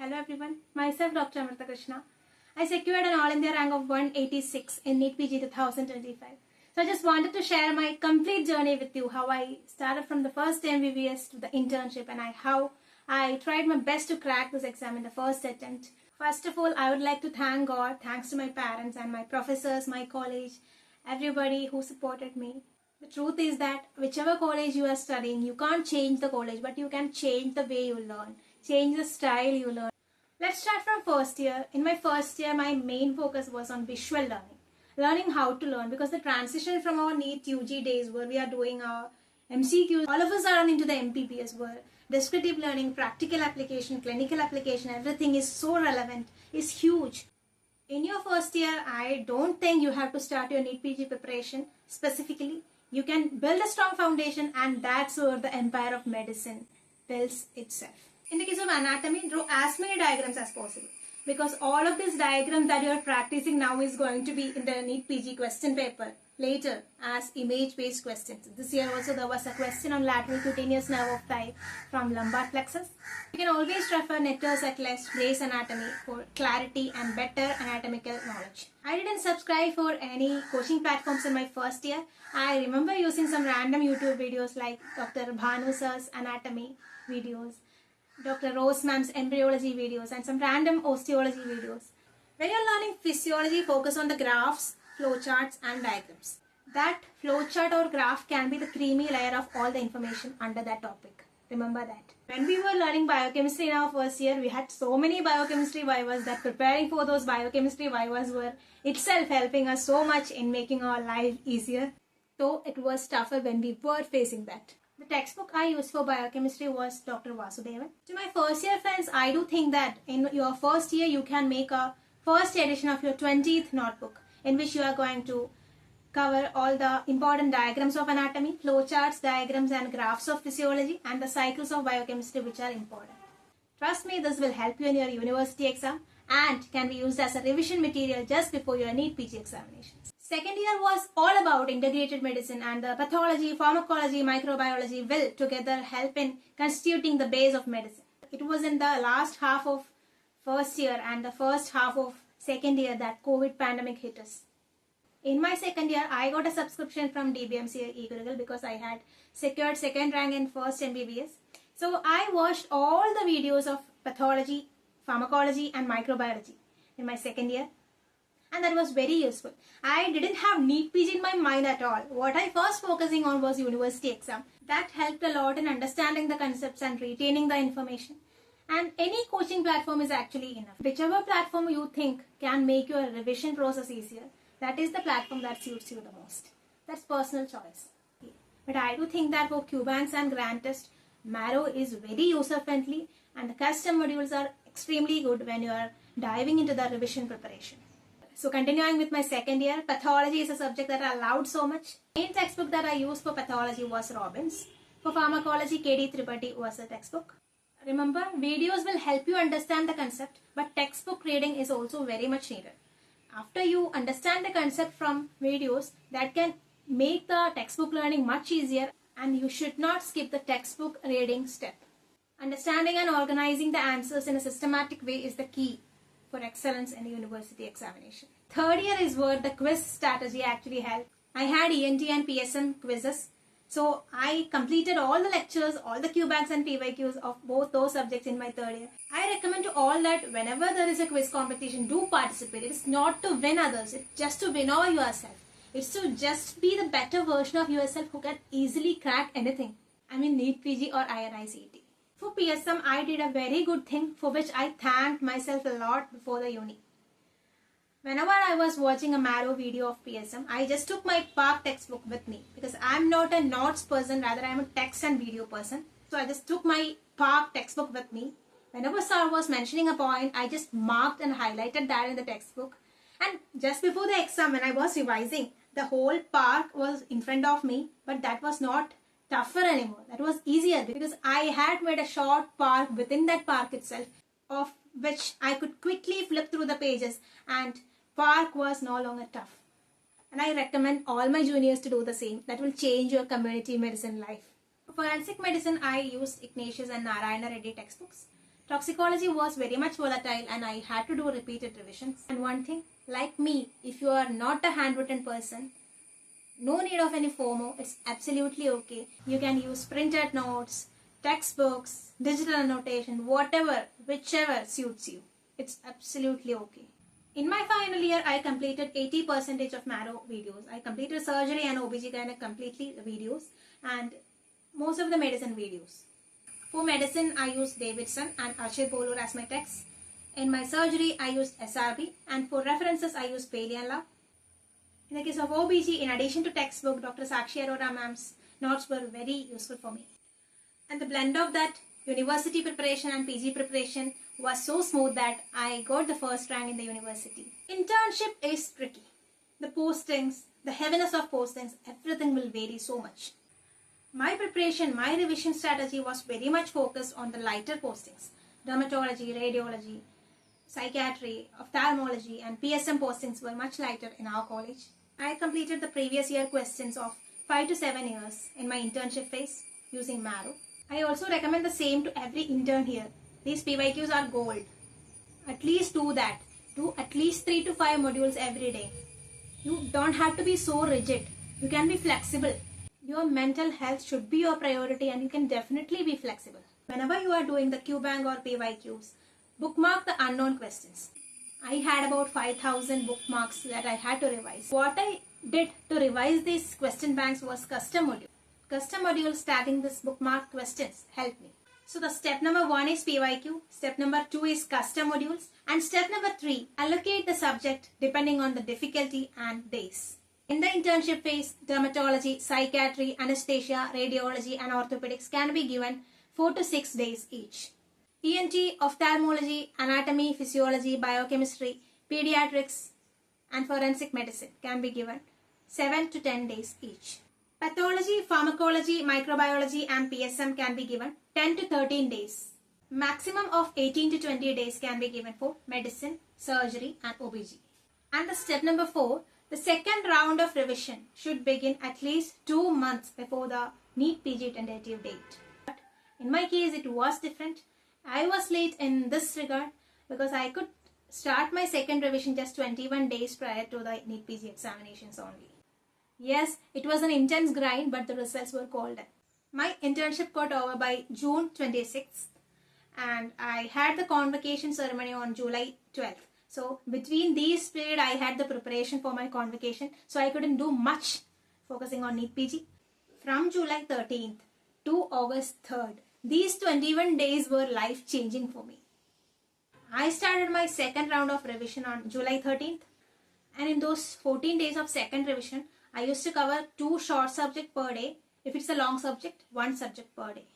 Hello everyone, myself Dr. Amrithakrishna. I secured an All India rank of 186 in NEET PG 2025. So I just wanted to share my complete journey with you, how I started from the first MBBS to the internship and how I tried my best to crack this exam in the first attempt. First of all, I would like to thank God, thanks to my parents and my professors, my college, everybody who supported me. The truth is that whichever college you are studying, you can't change the college, but you can change the way you learn, change the style you learn. Let's start from first year. In my first year, my main focus was on visual learning how to learn, because the transition from our NEET UG days where we are doing our MCQs, all of us are into the MBBS where descriptive learning, practical application, clinical application, everything is so relevant, is huge. In your first year, I don't think you have to start your NEET PG preparation specifically. You can build a strong foundation, and that's where the empire of medicine builds itself. In the case of anatomy, draw as many diagrams as possible, because all of these diagrams that you are practicing now is going to be in the NEET PG question paper later as image-based questions. This year also there was a question on lateral cutaneous nerve of thigh from lumbar plexus. You can always refer Netter's Atlas Gray's Anatomy for clarity and better anatomical knowledge. I didn't subscribe for any coaching platforms in my first year. I remember using some random YouTube videos like Dr. Bhanu sir's anatomy videos, Dr. Rose ma'am's embryology videos, and some random osteology videos. When you're learning physiology, focus on the graphs, flowcharts and diagrams. That flowchart or graph can be the creamy layer of all the information under that topic. Remember that. When we were learning biochemistry in our first year, we had so many biochemistry vivas that preparing for those biochemistry vivas were itself helping us so much in making our life easier. Though it was tougher when we were facing that. The textbook I used for biochemistry was Dr. Vasudevan. To my first year friends, I do think that in your first year you can make a first edition of your 20th notebook in which you are going to cover all the important diagrams of anatomy, flowcharts, diagrams and graphs of physiology, and the cycles of biochemistry which are important. Trust me, this will help you in your university exam and can be used as a revision material just before your NEET PG examinations. Second year was all about integrated medicine, and the pathology, pharmacology, microbiology will together help in constituting the base of medicine. It was in the last half of first year and the first half of second year that COVID pandemic hit us. In my second year, I got a subscription from DBMC eGurukul because I had secured second rank in first MBBS. So I watched all the videos of pathology, pharmacology and microbiology in my second year. And that was very useful. I didn't have NEET PG in my mind at all. What I was focusing on was university exam. That helped a lot in understanding the concepts and retaining the information. And any coaching platform is actually enough. Whichever platform you think can make your revision process easier, that is the platform that suits you the most. That's personal choice. But I do think that for QBanks and Grand Test, Marrow is very user-friendly and the custom modules are extremely good when you are diving into the revision preparation. So continuing with my second year, pathology is a subject that I loved so much. The main textbook that I used for pathology was Robbins. For pharmacology, KD Tripathi was a textbook. Remember, videos will help you understand the concept, but textbook reading is also very much needed. After you understand the concept from videos, that can make the textbook learning much easier, and you should not skip the textbook reading step. Understanding and organizing the answers in a systematic way is the key for excellence in the university examination. Third year is where the quiz strategy actually helped. I had ENT and PSM quizzes. So I completed all the lectures, all the QBanks and PYQs of both those subjects in my third year. I recommend to all that whenever there is a quiz competition, do participate. It is not to win others, it's just to win over yourself. It's to just be the better version of yourself who can easily crack anything. I mean NEET PG or IRICET. For PSM, I did a very good thing for which I thanked myself a lot before the uni. Whenever I was watching a Marrow video of PSM, I just took my Park textbook with me because I'm not a notes person, rather I'm a text and video person. So I just took my Park textbook with me. Whenever sir was mentioning a point, I just marked and highlighted that in the textbook. And just before the exam, when I was revising, the whole Park was in front of me, but that was not tougher anymore. That was easier because I had made a short Park within that Park itself, of which I could quickly flip through the pages, and Park was no longer tough. And I recommend all my juniors to do the same. That will change your community medicine life. For forensic medicine, I used Ignatius and Narayana Reddy textbooks. Toxicology was very much volatile and I had to do repeated revisions. And one thing, like me, if you are not a handwritten person, no need of any FOMO, it's absolutely okay. You can use printed notes, textbooks, digital annotation, whatever, whichever suits you. It's absolutely okay. In my final year, I completed 80% of Marrow videos. I completed surgery and OBGYN completely videos and most of the medicine videos. For medicine, I used Davidson and Archie Bolur as my texts. In my surgery, I used SRB and for references, I used Bailey and Love. In the case of OBG, in addition to textbook, Dr. Sakshi Arora ma'am's notes were very useful for me. And the blend of that university preparation and PG preparation was so smooth that I got the first rank in the university. Internship is tricky. The postings, the heaviness of postings, everything will vary so much. My preparation, my revision strategy was very much focused on the lighter postings. Dermatology, radiology, psychiatry, ophthalmology and PSM postings were much lighter in our college. I completed the previous year questions of 5 to 7 years in my internship phase using Marrow. I also recommend the same to every intern here. These PYQs are gold. At least do that. Do at least 3 to 5 modules every day. You don't have to be so rigid. You can be flexible. Your mental health should be your priority and you can definitely be flexible. Whenever you are doing the QBank or PYQs, bookmark the unknown questions. I had about 5,000 bookmarks that I had to revise. What I did to revise these question banks was custom module. Custom modules tagging this bookmark questions helped me. So the step number 1 is PYQ, step number 2 is custom modules and step number 3, allocate the subject depending on the difficulty and days. In the internship phase, dermatology, psychiatry, anesthesia, radiology and orthopedics can be given 4 to 6 days each. ENT, ophthalmology, anatomy, physiology, biochemistry, pediatrics and forensic medicine can be given 7 to 10 days each. Pathology, pharmacology, microbiology and PSM can be given 10 to 13 days. Maximum of 18 to 20 days can be given for medicine, surgery and OBG. And the step number 4, the second round of revision should begin at least 2 months before the NEET PG tentative date. But in my case, it was different. I was late in this regard because I could start my second revision just 21 days prior to the NEET PG examinations only. Yes, it was an intense grind, but the results were called in. My internship got over by June 26th and I had the convocation ceremony on July 12th. So between these period, I had the preparation for my convocation. So I couldn't do much focusing on NEET PG. From July 13th to August 3rd, these 21 days were life-changing for me. I started my second round of revision on July 13th. And in those 14 days of second revision, I used to cover 2 short subjects per day. If it's a long subject, 1 subject per day.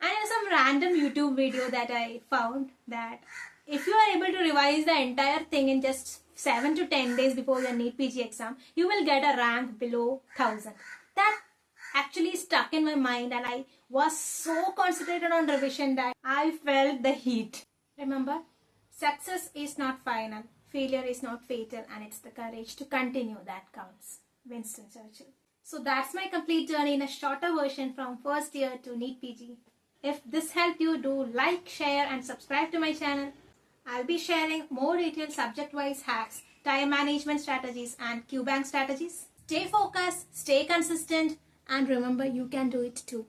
And in some random YouTube video that I found that if you are able to revise the entire thing in just 7 to 10 days before your NEET PG exam, you will get a rank below 1000. That actually stuck in my mind and I was so concentrated on revision that I felt the heat. Remember, success is not final, failure is not fatal, and it's the courage to continue that counts. Winston Churchill. So that's my complete journey in a shorter version from first year to NEET PG. If this helped you, do like, share and subscribe to my channel. I'll be sharing more detailed subject-wise hacks, time management strategies and QBank strategies. Stay focused, stay consistent and remember you can do it too.